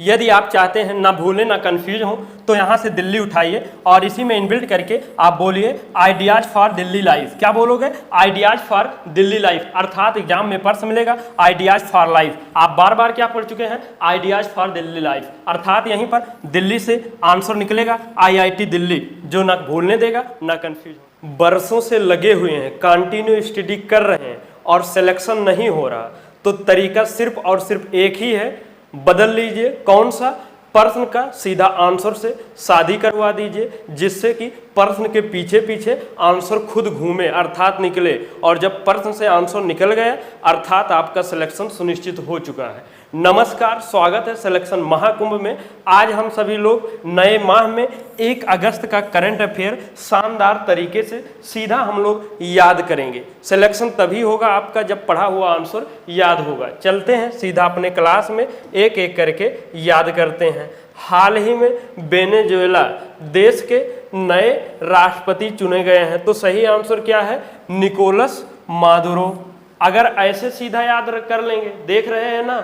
यदि आप चाहते हैं ना भूलें ना कंफ्यूज हो तो यहाँ से दिल्ली उठाइए और इसी में इनबिल्ट करके आप बोलिए आइडियाज फॉर दिल्ली लाइफ। क्या बोलोगे? आइडियाज फॉर दिल्ली लाइफ, अर्थात एग्जाम में प्रश्न मिलेगा आइडियाज फॉर लाइफ। आप बार बार क्या पढ़ चुके हैं? आइडियाज फॉर दिल्ली लाइफ, अर्थात यहीं पर दिल्ली से आंसर निकलेगा IIT दिल्ली, जो ना भूलने देगा ना कंफ्यूज हो। बरसों से लगे हुए हैं, कंटिन्यू स्टडी कर रहे हैं और सिलेक्शन नहीं हो रहा, तो तरीका सिर्फ और सिर्फ एक ही है, बदल लीजिए। कौन सा? प्रश्न का सीधा आंसर से शादी करवा दीजिए, जिससे कि प्रश्न के पीछे पीछे आंसर खुद घूमे अर्थात निकले, और जब प्रश्न से आंसर निकल गया अर्थात आपका सिलेक्शन सुनिश्चित हो चुका है। नमस्कार, स्वागत है सिलेक्शन महाकुंभ में। आज हम सभी लोग नए माह में 1 अगस्त का करंट अफेयर शानदार तरीके से सीधा हम लोग याद करेंगे। सिलेक्शन तभी होगा आपका जब पढ़ा हुआ आंसर याद होगा। चलते हैं सीधा अपने क्लास में, एक एक करके याद करते हैं। हाल ही में वेनेजुएला देश के नए राष्ट्रपति चुने गए हैं, तो सही आंसर क्या है? Nicolas Maduro. अगर ऐसे सीधा याद कर लेंगे, देख रहे हैं ना,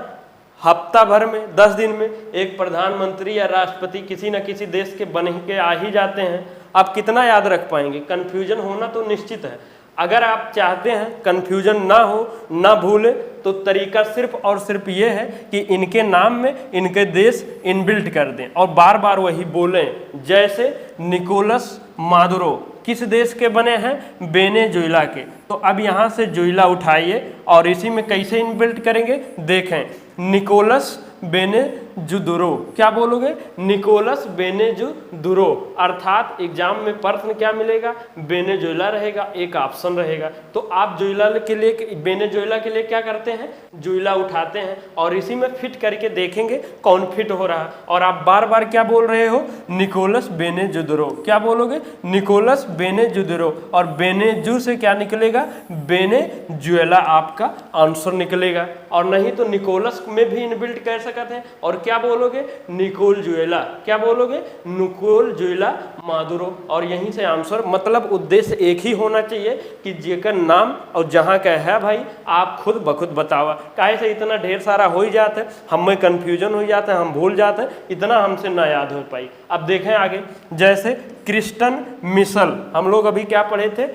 हफ्ता भर में 10 दिन में एक प्रधानमंत्री या राष्ट्रपति किसी न किसी देश के बन के आ ही जाते हैं। आप कितना याद रख पाएंगे? कन्फ्यूजन होना तो निश्चित है। अगर आप चाहते हैं कन्फ्यूजन ना हो, ना भूलें, तो तरीका सिर्फ और सिर्फ ये है कि इनके नाम में इनके देश इनबिल्ट कर दें और बार बार वही बोलें। जैसे निकोलस मादुरो किस देश के बने हैं? वेनेजुएला के। तो अब यहाँ से जुएला उठाइए और इसी में कैसे इनबिल्ट करेंगे देखें। निकोलस बेनेजुदुरो। क्या बोलोगे? निकोलस बेनेजुदुरो, अर्थात एग्जाम में प्रश्न क्या मिलेगा? वेनेजुएला रहेगा, एक ऑप्शन रहेगा। तो आप जुएला के लिए, वेनेजुएला के लिए क्या करते हैं? जुएला उठाते हैं और इसी में फिट करके देखेंगे कौन फिट हो रहा है। और आप बार बार क्या बोल रहे हो? निकोलस बेनेजुदुरो। क्या बोलोगे? निकोलस बेनेजुदुरो, और बेनेजू से क्या निकलेगा? वेनेजुएला आपका आंसर निकलेगा। और नहीं तो निकोलस में भी इनबिल्ट कर सकते हैं। और क्या बोलोगे? निकोल जुएला। क्या बोलोगे? निकोल जुएला मादुरो। और यहीं से आंसर, मतलब उद्देश्य एक ही होना चाहिए कि जेकर नाम और जहां का है भाई आप खुद बखुद बतावा। काहे से इतना ढेर सारा हो ही जाता है, हमें कंफ्यूजन हो जाता है, हम भूल जाते हैं, इतना हमसे ना याद हो पाई। अब देखें आगे, जैसे क्रिस्टन मिशेल, हम लोग अभी क्या पढ़े थे?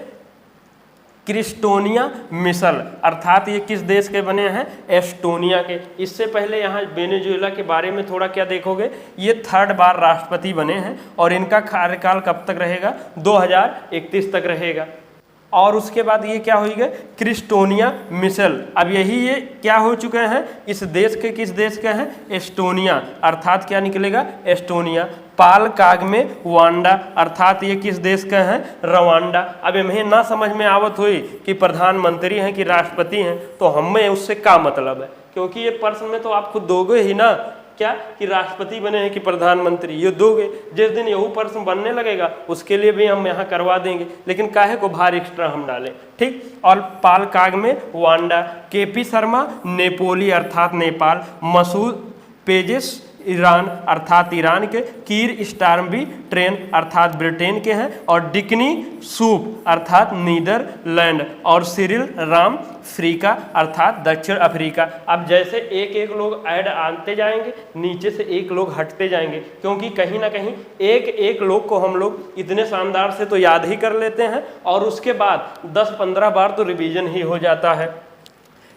क्रिस्टोनिया मिशेल, अर्थात ये किस देश के बने हैं? एस्टोनिया के। इससे पहले यहाँ वेनेजुएला के बारे में थोड़ा क्या देखोगे, ये 3rd बार राष्ट्रपति बने हैं और इनका कार्यकाल कब तक रहेगा? 2031 तक रहेगा। और उसके बाद ये क्या होगा? क्रिस्टोनिया मिशेल। अब यही ये क्या हो चुके हैं? इस देश के, किस देश के हैं? एस्टोनिया, अर्थात क्या निकलेगा? एस्टोनिया। पाल कागमे वांडा, अर्थात ये किस देश का है? रवांडा। अब हमें ना समझ में आवत हुई कि प्रधानमंत्री हैं कि राष्ट्रपति हैं, तो हमें उससे क्या मतलब है? क्योंकि ये प्रश्न में तो आप खुद दोगे ही ना, क्या कि राष्ट्रपति बने हैं कि प्रधानमंत्री, ये दोगे। जिस दिन यही प्रश्न बनने लगेगा उसके लिए भी हम यहाँ करवा देंगे, लेकिन काहे को भार एक्स्ट्रा हम डालें, ठीक। और Paul Kagame Rwanda, KP Sharma नेपोली, अर्थात नेपाल, मसूद पेजेस ईरान, अर्थात ईरान के, कीर स्टारमबी ट्रेन, अर्थात ब्रिटेन के हैं, और डिकनी सूप, अर्थात नीदरलैंड, और सिरिल राम फ्रीका, अर्थात दक्षिण अफ्रीका। अब जैसे एक एक लोग ऐड आते जाएंगे, नीचे से एक लोग हटते जाएंगे, क्योंकि कहीं ना कहीं एक एक लोग को हम लोग इतने शानदार से तो याद ही कर लेते हैं और उसके बाद 10-15 बार तो रिवीजन ही हो जाता है।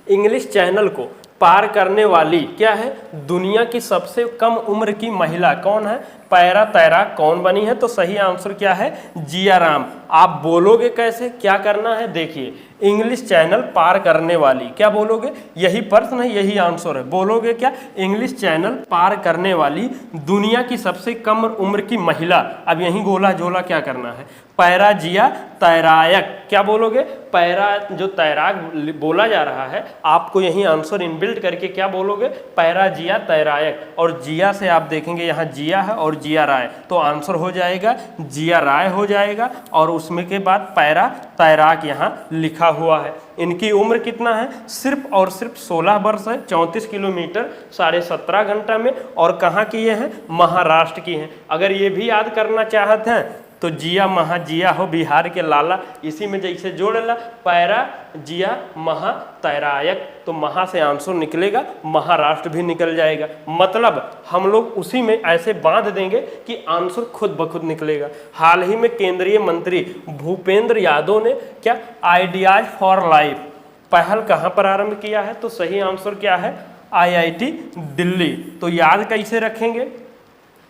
इंग्लिश चैनल को पार करने वाली क्या है? दुनिया की सबसे कम उम्र की महिला कौन है? पैरा तैराक कौन बनी है? तो सही आंसर क्या है? जिया राम। आप बोलोगे कैसे, क्या करना है? देखिए, इंग्लिश चैनल पार करने वाली, क्या बोलोगे? यही प्रश्न है, यही आंसर है। बोलोगे क्या? इंग्लिश चैनल पार करने वाली दुनिया की सबसे कम उम्र की महिला। अब यही गोला जोला क्या करना है? पैरा जिया तैराक। क्या बोलोगे? पैरा जो तैराक बोला जा रहा है, आपको यही आंसर इनबिल्ट करके क्या बोलोगे? पैरा जिया तैराक। और जिया से आप देखेंगे यहाँ जिया है और जिया राय, तो आंसर हो जाएगा जिया राय हो जाएगा। और उसमें के बाद पैरा तैराक यहाँ लिखा हुआ है। इनकी उम्र कितना है? सिर्फ और सिर्फ 16 वर्ष है, 34 किलोमीटर 17.5 घंटा में। और कहाँ की ये हैं? महाराष्ट्र की हैं। अगर ये भी याद करना चाहते हैं तो जिया महा जिया हो बिहार के लाला, इसी में जैसे जोड़ेला पैरा जिया महा तैरायक, तो महा से आंसर निकलेगा, महाराष्ट्र भी निकल जाएगा। मतलब हम लोग उसी में ऐसे बांध देंगे कि आंसर खुद ब खुद निकलेगा। हाल ही में केंद्रीय मंत्री भूपेंद्र यादव ने क्या आइडियाज फॉर लाइफ पहल कहाँ पर आरंभ किया है, तो सही आंसर क्या है IIT दिल्ली। तो याद कैसे रखेंगे,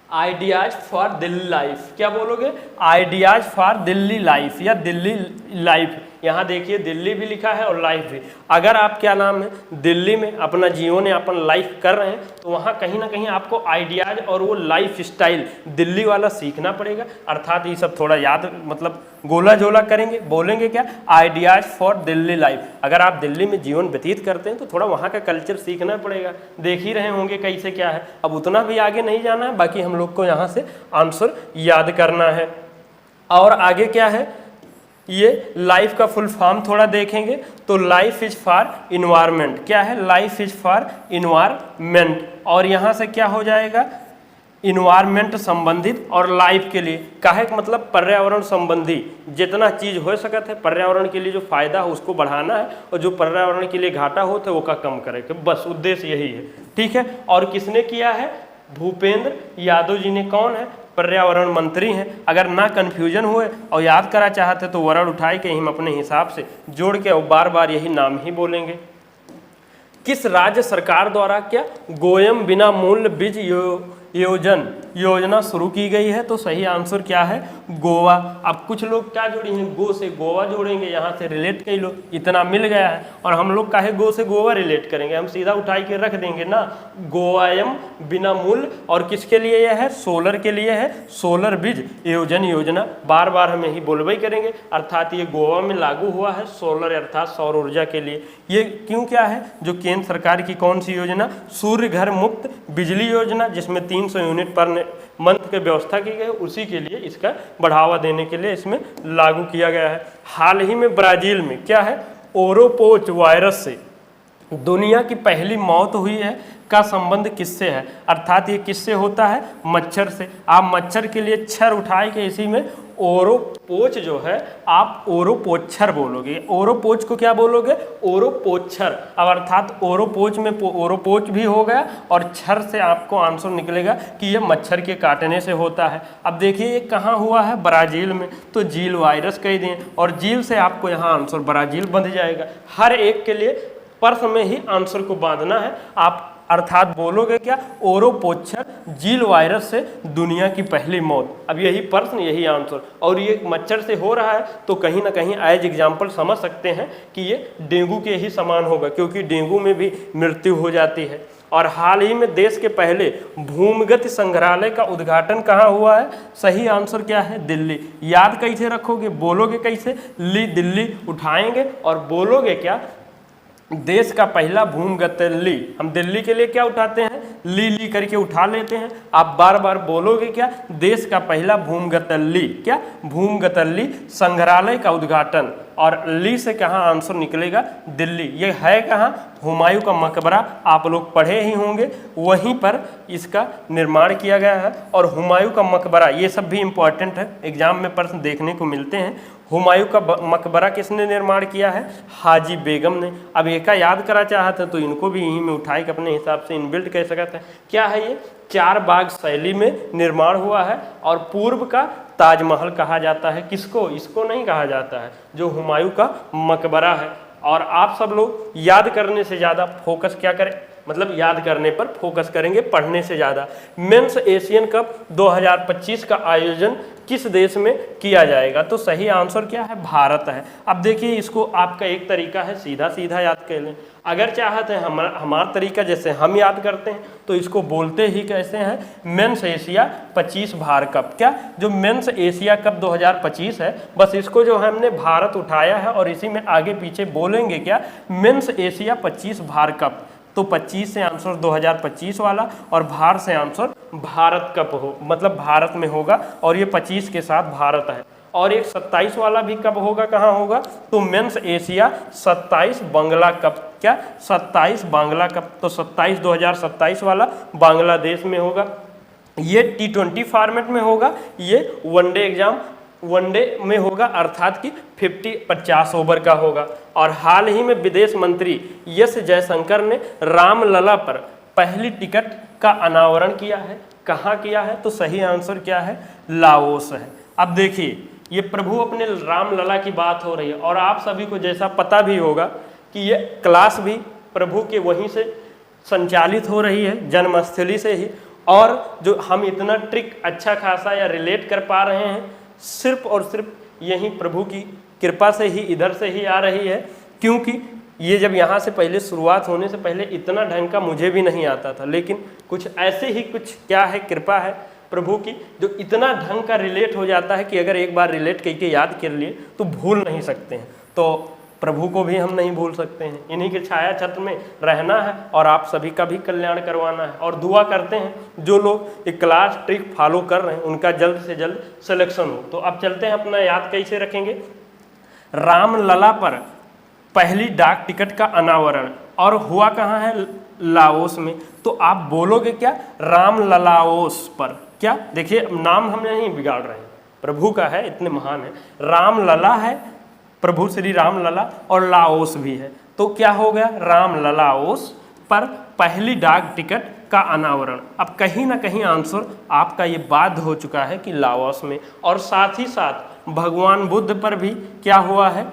आइडियाज फॉर दिल्ली लाइफ, क्या बोलोगे आइडियाज फॉर दिल्ली लाइफ या दिल्ली लाइफ। यहाँ देखिए दिल्ली भी लिखा है और लाइफ भी। अगर आप क्या नाम है दिल्ली में अपना जीवन यापन लाइफ कर रहे हैं तो वहाँ कहीं ना कहीं आपको आइडियाज और वो लाइफ स्टाइल दिल्ली वाला सीखना पड़ेगा। अर्थात ये सब थोड़ा याद मतलब गोला जोला करेंगे, बोलेंगे क्या आइडियाज फॉर दिल्ली लाइफ। अगर आप दिल्ली में जीवन व्यतीत करते हैं तो थोड़ा वहाँ का कल्चर सीखना पड़ेगा। देख ही रहे होंगे कैसे क्या है, अब उतना भी आगे नहीं जाना है, बाकी हम लोग को यहाँ से आंसर याद करना है। और आगे क्या है, ये लाइफ का फुल फॉर्म थोड़ा देखेंगे तो लाइफ इज फॉर इन्वायरमेंट, क्या है लाइफ इज फॉर इन्वायरमेंट, और यहाँ से क्या हो जाएगा इन्वायरमेंट संबंधित और लाइफ के लिए काहे मतलब पर्यावरण संबंधी जितना चीज हो सकता है पर्यावरण के लिए जो फायदा हो उसको बढ़ाना है और जो पर्यावरण के लिए घाटा हो तो वो का कम करे, बस उद्देश्य यही है। ठीक है, और किसने किया है भूपेंद्र यादव जी ने, कौन है पर्यावरण मंत्री हैं। अगर ना कन्फ्यूजन हुए और याद करा चाहते तो वर्ड उठाए के हम अपने हिसाब से जोड़ के और बार बार यही नाम ही बोलेंगे। किस राज्य सरकार द्वारा क्या गोयम बिना मूल्य बीज योजना शुरू की गई है, तो सही आंसर क्या है गोवा। अब कुछ लोग क्या जोड़ेंगे गो से गोवा जोड़ेंगे, यहाँ से रिलेट कर लो, इतना मिल गया है और हम लोग काहे गो से गोवा रिलेट करेंगे, हम सीधा उठाई के रख देंगे ना गोवायम बिना मूल्य। और किसके लिए यह है सोलर के लिए है, सोलर बीज योजना बार बार हम यही बोलबे करेंगे। अर्थात ये गोवा में लागू हुआ है सोलर अर्थात सौर ऊर्जा के लिए। ये क्यों क्या है जो केंद्र सरकार की कौन सी योजना सूर्य घर मुक्त बिजली योजना जिसमें 300 यूनिट पर मंथ की व्यवस्था की गई, उसी के लिए इसका बढ़ावा देने के लिए इसमें लागू किया गया है। हाल ही में ब्राजील में क्या है ओरोपोच वायरस से दुनिया की पहली मौत हुई है का संबंध किससे है, अर्थात ये किससे होता है मच्छर से। आप मच्छर के लिए छर उठाए के इसी में ओरोपोच जो है आप ओरोपोच्छर बोलोगे, ओरोपोच को क्या बोलोगे ओरोपोच्छर। अब अर्थात ओरोपोच में ओरोपोच भी हो गया और छर से आपको आंसर निकलेगा कि ये मच्छर के काटने से होता है। अब देखिए ये कहाँ हुआ है ब्राजील में, तो जील वायरस कह दें और जील से आपको यहाँ आंसर ब्राजील बंध जाएगा। हर एक के लिए प्रश्न में ही आंसर को बांधना है आप, अर्थात बोलोगे क्या ओरोपोच्छर जील वायरस से दुनिया की पहली मौत। अब यही प्रश्न यही आंसर, और ये मच्छर से हो रहा है तो कहीं ना कहीं एज एग्जाम्पल समझ सकते हैं कि ये डेंगू के ही समान होगा, क्योंकि डेंगू में भी मृत्यु हो जाती है। और हाल ही में देश के पहले भूमिगत संग्रहालय का उद्घाटन कहाँ हुआ है, सही आंसर क्या है दिल्ली। याद कैसे रखोगे बोलोगे कैसे ली दिल्ली उठाएंगे और बोलोगे क्या देश का पहला भूमिगत ली। हम दिल्ली के लिए क्या उठाते हैं ली करके उठा लेते हैं, आप बार बार बोलोगे क्या देश का पहला भूमिगत ली, क्या भूमिगत ली संग्रहालय का उद्घाटन, और ली से कहाँ आंसर निकलेगा दिल्ली। ये है कहाँ हुमायूं का मकबरा, आप लोग पढ़े ही होंगे, वहीं पर इसका निर्माण किया गया है। और हुमायूं का मकबरा ये सब भी इम्पॉर्टेंट है, एग्जाम में प्रश्न देखने को मिलते हैं। हुमायूं का मकबरा किसने निर्माण किया है हाजी बेगम ने। अब एक याद करा चाहते हैं तो इनको भी यहीं में उठाए के अपने हिसाब से इनबिल्ट कह सकते हैं। क्या है ये चार बाग शैली में निर्माण हुआ है और पूर्व का ताजमहल कहा जाता है। किसको, इसको नहीं कहा जाता है जो हुमायूं का मकबरा है। और आप सब लोग याद करने से ज़्यादा फोकस क्या करें, मतलब याद करने पर फोकस करेंगे पढ़ने से ज़्यादा। मेंस एशियन कप 2025 का आयोजन किस देश में किया जाएगा, तो सही आंसर क्या है भारत है। अब देखिए इसको आपका एक तरीका है सीधा सीधा याद कर लें, अगर चाहते हैं हमारा तरीका जैसे हम याद करते हैं तो इसको बोलते ही कैसे हैं मेंस एशिया 25 भारत कप। क्या जो मेंस एशिया कप 2025 है बस इसको जो हमने भारत उठाया है और इसी में आगे पीछे बोलेंगे क्या मेंस एशिया 25 भारत कप। तो 25 से आंसर 2025 वाला और भार से आंसर भारत कप हो, मतलब भारत में होगा और ये 25 के साथ भारत है। और एक 27 वाला भी कब होगा, कहाँ होगा, तो मेंस एशिया 27 बांग्ला कप। क्या 27 बांग्ला कप, तो 27 2027 वाला बांग्लादेश में होगा। ये T20 फॉर्मेट में होगा, ये वनडे एग्जाम वनडे में होगा, अर्थात कि 50 ओवर का होगा। और हाल ही में विदेश मंत्री एस जयशंकर ने रामलला पर पहली टिकट का अनावरण किया है। कहाँ किया है? तो सही आंसर क्या है? लाओस है। अब देखिए, ये प्रभु अपने रामलला की बात हो रही है, और आप सभी को जैसा पता भी होगा कि ये क्लास भी प्रभु के वहीं से संचालित हो रही है, जन्मस्थली से ही। और जो हम इतना ट्रिक अच्छा खासा या रिलेट कर पा रहे हैं, सिर्फ और सिर्फ यही प्रभु की कृपा से ही, इधर से ही आ रही है। क्योंकि ये जब यहाँ से पहले शुरुआत होने से पहले इतना ढंग का मुझे भी नहीं आता था, लेकिन कुछ ऐसे ही कुछ क्या है, कृपा है प्रभु की, जो इतना ढंग का रिलेट हो जाता है कि अगर एक बार रिलेट करके याद कर लिए तो भूल नहीं सकते हैं। तो प्रभु को भी हम नहीं भूल सकते हैं। इन्हीं के छाया छत्र में रहना है और आप सभी का भी कल्याण करवाना है। और दुआ करते हैं जो लोग एक क्लास ट्रिक फॉलो कर रहे हैं उनका जल्द से जल्द सिलेक्शन हो। तो अब चलते हैं, अपना याद कैसे रखेंगे। रामलला पर पहली डाक टिकट का अनावरण, और हुआ कहाँ है? लाओस में। तो आप बोलोगे क्या? रामललाओस पर। क्या देखिए, नाम हम नहीं बिगाड़ रहे हैं, प्रभु का है, इतने महान है। रामलला है, प्रभु श्री रामलला, और लाओस भी है। तो क्या हो गया? रामललाओस पर पहली डाक टिकट का अनावरण। अब कहीं ना कहीं आंसर आपका ये बाध्य हो चुका है कि लाओस में। और साथ ही साथ भगवान बुद्ध पर भी क्या हुआ है?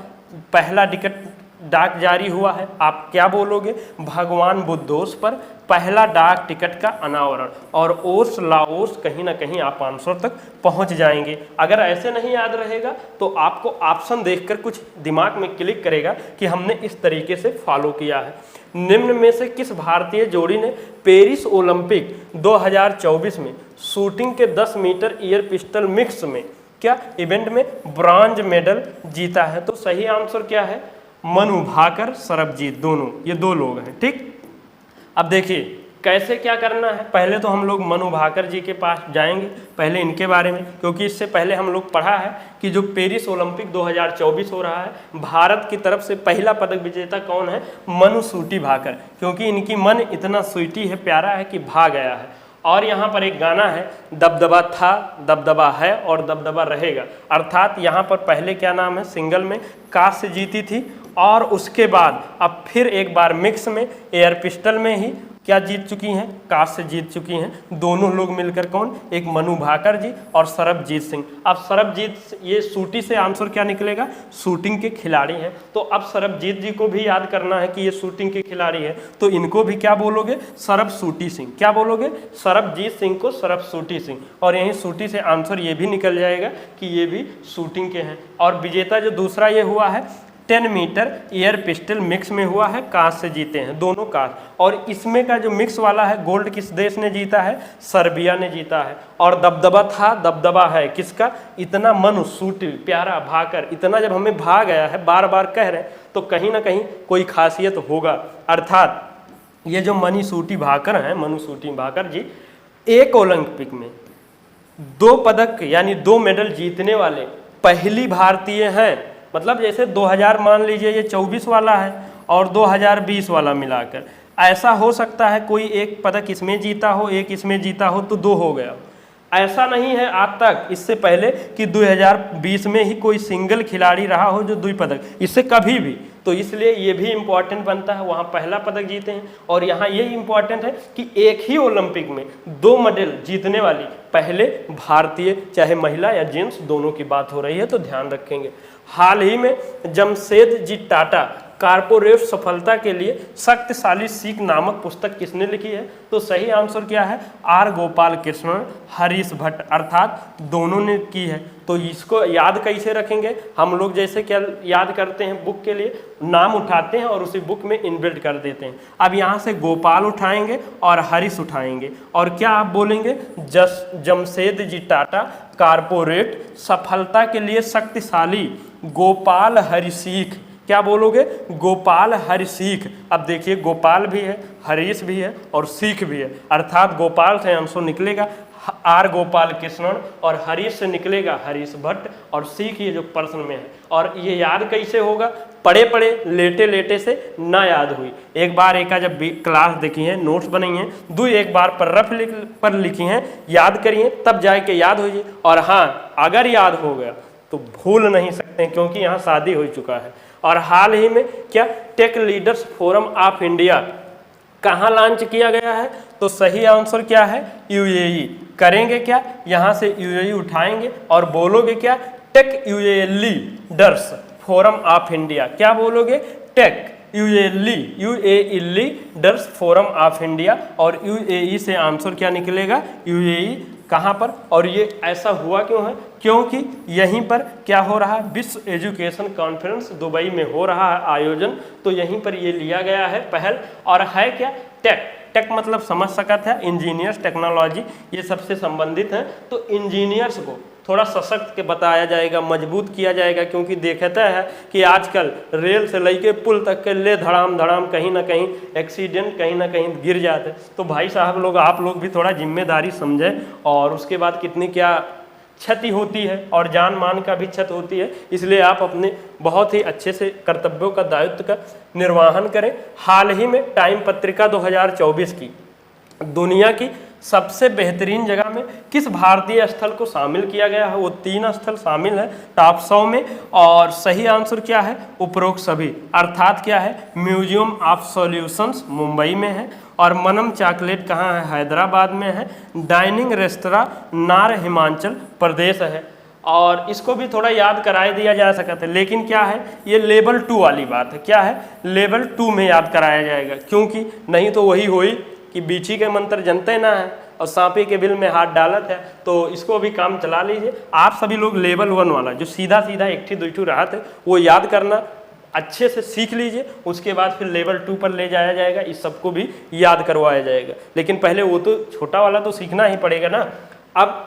पहला टिकट डाक जारी हुआ है। आप क्या बोलोगे? भगवान बुद्धोस पर पहला डाक टिकट का अनावरण। और ओस लाओस, कहीं ना कहीं आप आंसर तक पहुंच जाएंगे। अगर ऐसे नहीं याद रहेगा तो आपको ऑप्शन देखकर कुछ दिमाग में क्लिक करेगा कि हमने इस तरीके से फॉलो किया है। निम्न में से किस भारतीय जोड़ी ने पेरिस ओलंपिक 2024 में शूटिंग के 10 मीटर एयर पिस्टल मिक्स में क्या इवेंट में ब्रॉन्ज मेडल जीता है? तो सही आंसर क्या है? मनु भाकर, सरबजीत, दोनों, ये दो लोग हैं। ठीक, अब देखिए कैसे क्या करना है। पहले तो हम लोग मनु भाकर जी के पास जाएंगे, पहले इनके बारे में, क्योंकि इससे पहले हम लोग पढ़ा है कि जो पेरिस ओलंपिक 2024 हो रहा है, भारत की तरफ से पहला पदक विजेता कौन है? मनु सूटी भाकर, क्योंकि इनकी मन इतना स्वीटी है, प्यारा है कि भाग गया है। और यहाँ पर एक गाना है, दबदबा था, दबदबा है और दबदबा रहेगा। अर्थात यहाँ पर पहले क्या नाम है, सिंगल में कांस्य जीती थी, और उसके बाद अब फिर एक बार मिक्स में एयर पिस्टल में ही क्या जीत चुकी हैं? कांस्य जीत चुकी हैं। दोनों लोग मिलकर कौन? एक मनु भाकर जी और सरबजीत सिंह। अब सरबजीत, ये शूटी से आंसर क्या निकलेगा? शूटिंग के खिलाड़ी हैं। तो अब सरबजीत जी को भी याद करना है कि ये शूटिंग के खिलाड़ी है, तो इनको भी क्या बोलोगे? सरब सूटी सिंह। क्या बोलोगे? सरबजीत सिंह को सरब सूटी सिंह। और यहीं शूटी से आंसर ये भी निकल जाएगा कि ये भी शूटिंग के हैं। और विजेता जो दूसरा ये हुआ है 10 मीटर एयर पिस्टल मिक्स में हुआ है, कांस्य से जीते हैं, दोनों कांस्य। और इसमें का जो मिक्स वाला है गोल्ड किस देश ने जीता है? सर्बिया ने जीता है। और दबदबा था, दबदबा है, किसका? इतना मनु सूटी प्यारा भाकर, इतना जब हमें भा गया है, बार बार कह रहे हैं, तो कहीं ना कहीं कोई खासियत होगा। अर्थात ये जो मनु सूटी भाकर हैं, मनु सूटी भाकर जी एक ओलंपिक में 2 पदक यानी 2 मेडल जीतने वाले पहली भारतीय हैं। मतलब जैसे 2000 मान लीजिए, ये 24 वाला है और 2020 वाला मिलाकर, ऐसा हो सकता है कोई एक पदक इसमें जीता हो, एक इसमें जीता हो, तो 2 हो गया। ऐसा नहीं है आज तक, इससे पहले कि 2020 में ही कोई सिंगल खिलाड़ी रहा हो जो 2 पदक, इससे कभी भी। तो इसलिए ये भी इम्पॉर्टेंट बनता है, वहाँ पहला पदक जीते हैं। और यहाँ ये इम्पॉर्टेंट है कि एक ही ओलंपिक में 2 मेडल जीतने वाली पहले भारतीय, चाहे महिला या जेंट्स, दोनों की बात हो रही है, तो ध्यान रखेंगे। हाल ही में जमशेद जी टाटा कारपोरेट सफलता के लिए शक्तिशाली सीख नामक पुस्तक किसने लिखी है? तो सही आंसर क्या है? आर गोपाल कृष्णन, हरीश भट्ट, अर्थात दोनों ने की है। तो इसको याद कैसे रखेंगे हम लोग? जैसे क्या याद करते हैं, बुक के लिए नाम उठाते हैं और उसी बुक में इनबिल्ट कर देते हैं। अब यहाँ से गोपाल उठाएंगे और हरीश उठाएंगे, और क्या आप बोलेंगे? जमशेद जी टाटा कारपोरेट सफलता के लिए शक्तिशाली गोपाल हरिसीख। क्या बोलोगे? गोपाल हरिसीख। अब देखिए, गोपाल भी है, हरीश भी है और सीख भी है, अर्थात गोपाल से आंसर निकलेगा आर गोपाल कृष्णन, और हरीश से निकलेगा हरीश भट्ट, और सीख ये जो प्रश्न में है। और ये याद कैसे होगा? पढ़े पढ़े लेटे लेटे से ना याद हुई। एक बार एक जब क्लास देखी है, नोट्स बनाई हैं, 2 एक बार पर लिखी हैं, याद करिए, तब जाके याद हो जाए। और हाँ, अगर याद हो गया तो भूल नहीं सकते हैं क्योंकि यहाँ शादी हो चुका है। और हाल ही में क्या tech leaders forum of India कहाँ लॉन्च किया गया है? तो सही आंसर क्या है? यूएई। करेंगे क्या? यहाँ से यूएई उठाएंगे और बोलोगे क्या? Tech UAE leaders forum of India. क्या बोलोगे? Tech UAE leaders forum of India. और यूएई से आंसर क्या निकलेगा? यूएई कहाँ पर? और ये ऐसा हुआ क्यों है? क्योंकि यहीं पर क्या हो रहा है? विश्व एजुकेशन कॉन्फ्रेंस दुबई में हो रहा है आयोजन, तो यहीं पर ये लिया गया है पहल। और है क्या? टेक। टेक मतलब समझ सका था, इंजीनियर्स, टेक्नोलॉजी, ये सबसे संबंधित है। तो इंजीनियर्स को थोड़ा सशक्त के बताया जाएगा, मजबूत किया जाएगा, क्योंकि देखता है कि आजकल रेल से लेके पुल तक के ले धड़ाम धड़ाम कहीं ना कहीं एक्सीडेंट, कहीं ना कहीं गिर जाते। तो भाई साहब लोग, आप लोग भी थोड़ा जिम्मेदारी समझें, और उसके बाद कितनी क्या क्षति होती है और जान मान का भी क्षति होती है, इसलिए आप अपने बहुत ही अच्छे से कर्तव्यों का, दायित्व का निर्वहन करें। हाल ही में टाइम पत्रिका 2024 की दुनिया की सबसे बेहतरीन जगह में किस भारतीय स्थल को शामिल किया गया है? वो 3 स्थल शामिल है टॉप 100 में। और सही आंसर क्या है? उपरोक्त सभी, अर्थात क्या है? म्यूजियम ऑफ सॉल्यूशंस मुंबई में है, और मनम चॉकलेट कहाँ है? हैदराबाद में है। डाइनिंग रेस्तरा नार हिमाचल प्रदेश है। और इसको भी थोड़ा याद कराया दिया जा सकता है, लेकिन क्या है, ये लेवल 2 वाली बात है। क्या है? लेवल 2 में याद कराया जाएगा, क्योंकि नहीं तो वही हुई कि बीची के मंत्र जनते ना है और सांपी के बिल में हाथ डालत है। तो इसको भी काम चला लीजिए। आप सभी लोग लेवल 1 वाला जो सीधा सीधा 1-2 रहा थे वो याद करना अच्छे से सीख लीजिए, उसके बाद फिर लेवल 2 पर ले जाया जाएगा, इस सबको भी याद करवाया जाएगा। लेकिन पहले वो तो छोटा वाला तो सीखना ही पड़ेगा ना। अब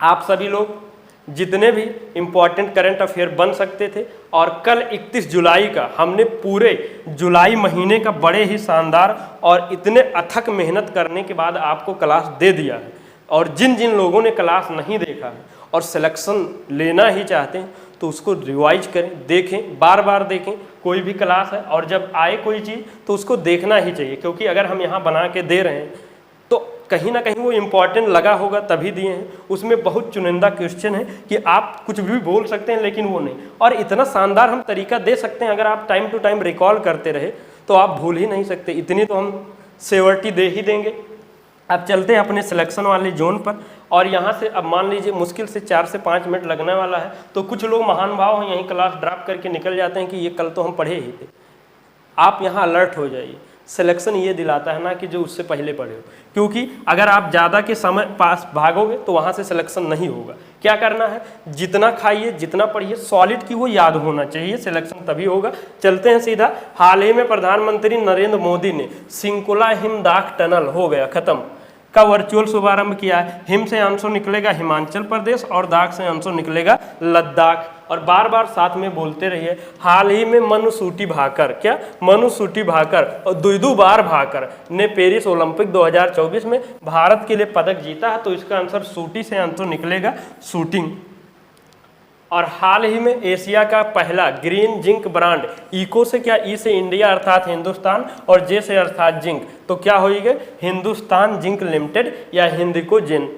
आप सभी लोग जितने भी इम्पॉर्टेंट करंट अफेयर बन सकते थे, और कल 31 जुलाई का हमने पूरे जुलाई महीने का बड़े ही शानदार और इतने अथक मेहनत करने के बाद आपको क्लास दे दिया है। और जिन जिन लोगों ने क्लास नहीं देखा है और सिलेक्शन लेना ही चाहते हैं, तो उसको रिवाइज करें, देखें, बार बार देखें। कोई भी क्लास है और जब आए कोई चीज़ तो उसको देखना ही चाहिए, क्योंकि अगर हम यहाँ बना के दे रहे हैं तो कहीं ना कहीं वो इम्पॉर्टेंट लगा होगा तभी दिए हैं। उसमें बहुत चुनिंदा क्वेश्चन है कि आप कुछ भी बोल सकते हैं, लेकिन वो नहीं। और इतना शानदार हम तरीका दे सकते हैं, अगर आप टाइम टू टाइम रिकॉल करते रहे तो आप भूल ही नहीं सकते। इतनी तो हम सेवर्टी दे ही देंगे। अब चलते हैं अपने सिलेक्शन वाले जोन पर, और यहाँ से अब मान लीजिए मुश्किल से 4 से 5 मिनट लगने वाला है। तो कुछ लोग महान भाव हैं, यहीं क्लास ड्रॉप करके निकल जाते हैं कि ये कल तो हम पढ़े ही थे। आप यहाँ अलर्ट हो जाइए। सिलेक्शन ये दिलाता है ना कि जो उससे पहले पढ़े हो, क्योंकि अगर आप ज़्यादा के समय पास भागोगे तो वहाँ से सिलेक्शन नहीं होगा। क्या करना है? जितना खाइए, जितना पढ़िए, सॉलिड की वो याद होना चाहिए, सिलेक्शन तभी होगा। चलते हैं सीधा। हाल ही में प्रधानमंत्री नरेंद्र मोदी ने सिंकुला हिमदाक टनल हो गया खत्म का वर्चुअल शुभारंभ किया है। हिम से आंसर निकलेगा हिमाचल प्रदेश, और दाक से आंसर निकलेगा लद्दाख। और बार बार साथ में बोलते रहिए। हाल ही में मनुसूटी भाकर, क्या मनुसूटी भाकर और दुईदू बार भाकर ने पेरिस ओलंपिक 2024 में भारत के लिए पदक जीता है। तो इसका आंसर सूटी से आंसर निकलेगा शूटिंग। और हाल ही में एशिया का पहला ग्रीन जिंक ब्रांड, इको से क्या, ई से इंडिया अर्थात हिंदुस्तान, और जे से अर्थात जिंक, तो क्या होगी? हिंदुस्तान जिंक लिमिटेड या हिंदको जिन।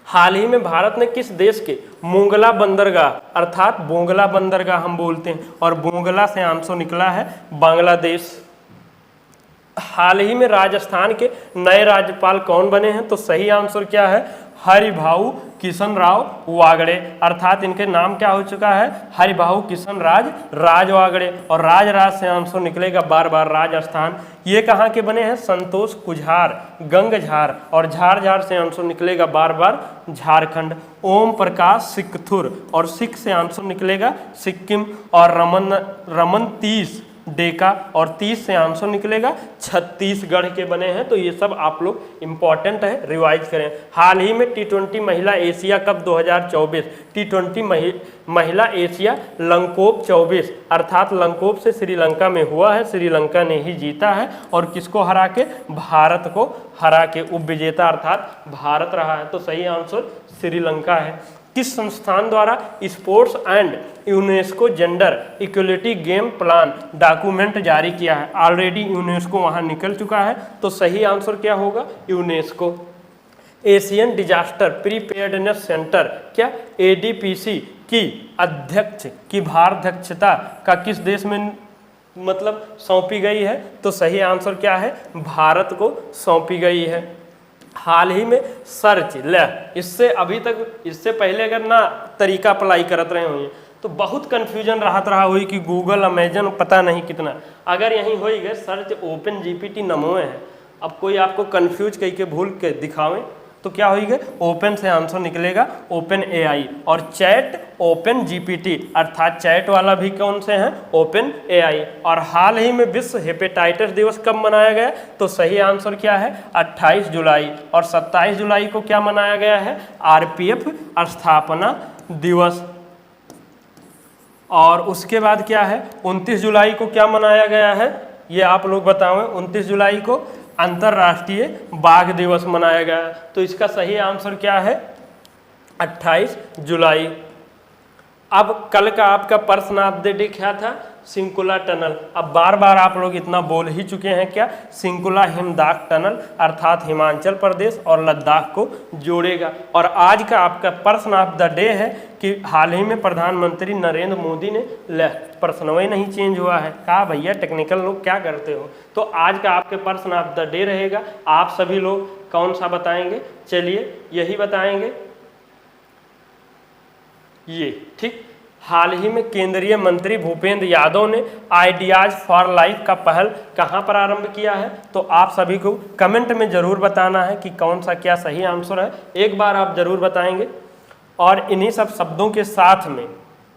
हाल ही में भारत ने किस देश के मोंगला बंदरगाह, अर्थात बोंगला बंदरगाह हम बोलते हैं, और बोंगला से आंसर निकला है बांग्लादेश। हाल ही में राजस्थान के नए राज्यपाल कौन बने हैं? तो सही आंसर क्या है? हरिभाऊ किशन राव वागड़े, अर्थात इनके नाम क्या हो चुका है? हरिभाऊ किशन राज वागड़े। और राज से आंसर निकलेगा बार बार राजस्थान। ये कहाँ के बने हैं? संतोष कुझार, गंगझार, और झार से आंसर निकलेगा बार बार झारखंड। ओम प्रकाश सिकथुर, और सिख से आंसर निकलेगा सिक्किम। और रमन 30 डेका, और 30 से आंसर निकलेगा छत्तीसगढ़ के बने हैं। तो ये सब आप लोग इंपॉर्टेंट है, रिवाइज करें। हाल ही में T20 महिला एशिया कप 2024, T20 महिला एशिया लंकोप 24, अर्थात लंकोप से श्रीलंका में हुआ है, श्रीलंका ने ही जीता है। और किसको हरा के? भारत को हरा के। उपविजेता अर्थात भारत रहा है। तो सही आंसर श्रीलंका है। किस संस्थान द्वारा sports and UNESCO gender equality game plan document जारी किया है? ऑलरेडी यूनेस्को वहां निकल चुका है। तो सही आंसर क्या होगा? यूनेस्को। एशियन डिजास्टर प्रीपेयर्डनेस सेंटर, क्या ADPC की अध्यक्ष की भारध्यक्षता का किस देश में मतलब सौंपी गई है? तो सही आंसर क्या है? भारत को सौंपी गई है। हाल ही में सर्च ले, इससे अभी तक, इससे पहले अगर ना तरीका अप्लाई करत रहे होंगे तो बहुत कन्फ्यूजन रहा हुई कि गूगल, अमेजन, पता नहीं कितना। अगर यहीं हो गए सर्च ओपन जीपीटी नमोए है, अब कोई आपको कन्फ्यूज कह के भूल के दिखावें तो क्या होगा? ओपन से आंसर निकलेगा ओपन एआई, और चैट ओपन जीपीटी, अर्थात चैट वाला भी कौन से हैं? Open AI. और हाल ही में विश्व हेपेटाइटिस दिवस कब मनाया गया? तो सही आंसर क्या है? 28 जुलाई। और 27 जुलाई को क्या मनाया गया है? आरपीएफ स्थापना दिवस। और उसके बाद क्या है? 29 जुलाई को क्या मनाया गया है? ये आप लोग बताओ। 29 जुलाई को अंतर्राष्ट्रीय बाघ दिवस मनाया गया। तो इसका सही आंसर क्या है? 28 जुलाई। अब कल का आपका प्रश्न आप दे क्या था? सिंकुला टनल। अब बार बार आप लोग इतना बोल ही चुके हैं क्या? सिंकुला हिमदाक टनल अर्थात हिमाचल प्रदेश और लद्दाख को जोड़ेगा। और आज का आपका प्रश्न ऑफ द डे है कि हाल ही में प्रधानमंत्री नरेंद्र मोदी ने प्रश्न वही नहीं चेंज हुआ है। कहा भैया टेक्निकल लोग क्या करते हो? तो आज का आपके प्रश्न ऑफ द डे रहेगा। आप सभी लोग कौन सा बताएंगे? चलिए यही बताएंगे, ये ठीक। हाल ही में केंद्रीय मंत्री भूपेंद्र यादव ने आइडियाज फॉर लाइफ का पहल कहां पर आरंभ किया है? तो आप सभी को कमेंट में जरूर बताना है कि कौन सा क्या सही आंसर है। एक बार आप जरूर बताएंगे। और इन्हीं सब शब्दों के साथ में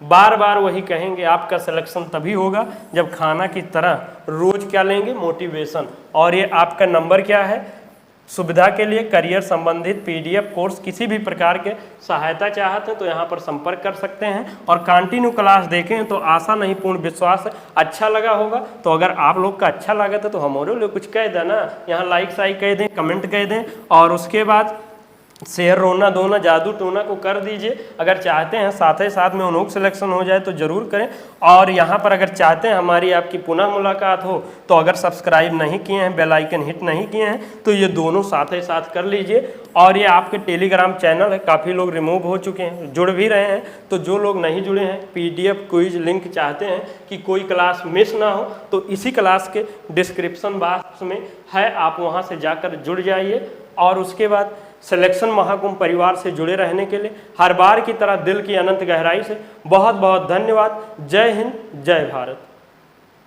बार बार वही कहेंगे, आपका सिलेक्शन तभी होगा जब खाना की तरह रोज क्या लेंगे? मोटिवेशन। और ये आपका नंबर क्या है? सुविधा के लिए करियर संबंधित पीडीएफ कोर्स किसी भी प्रकार के सहायता चाहते हैं तो यहाँ पर संपर्क कर सकते हैं। और कंटिन्यू क्लास देखें तो आशा नहीं पूर्ण विश्वास अच्छा लगा होगा। तो अगर आप लोग का अच्छा लगा था तो हमारे लिए कुछ कह देना, यहाँ लाइक साइक कह दें, कमेंट कह दें, और उसके बाद शेयर रोना धोना जादू टोना को कर दीजिए। अगर चाहते हैं साथ ही साथ में उन्होंने सिलेक्शन हो जाए तो ज़रूर करें। और यहाँ पर अगर चाहते हैं हमारी आपकी पुनः मुलाकात हो तो अगर सब्सक्राइब नहीं किए हैं, बेल आइकन हिट नहीं किए हैं तो ये दोनों साथ ही साथ कर लीजिए। और ये आपके टेलीग्राम चैनल है, काफ़ी लोग रिमूव हो चुके हैं, जुड़ भी रहे हैं। तो जो लोग नहीं जुड़े हैं, पीडीएफ क्विज लिंक चाहते हैं कि कोई क्लास मिस ना हो तो इसी क्लास के डिस्क्रिप्शन बॉक्स में है, आप वहाँ से जाकर जुड़ जाइए। और उसके बाद सिलेक्शन महाकुंभ परिवार से जुड़े रहने के लिए हर बार की तरह दिल की अनंत गहराई से बहुत बहुत धन्यवाद। जय हिंद, जय भारत।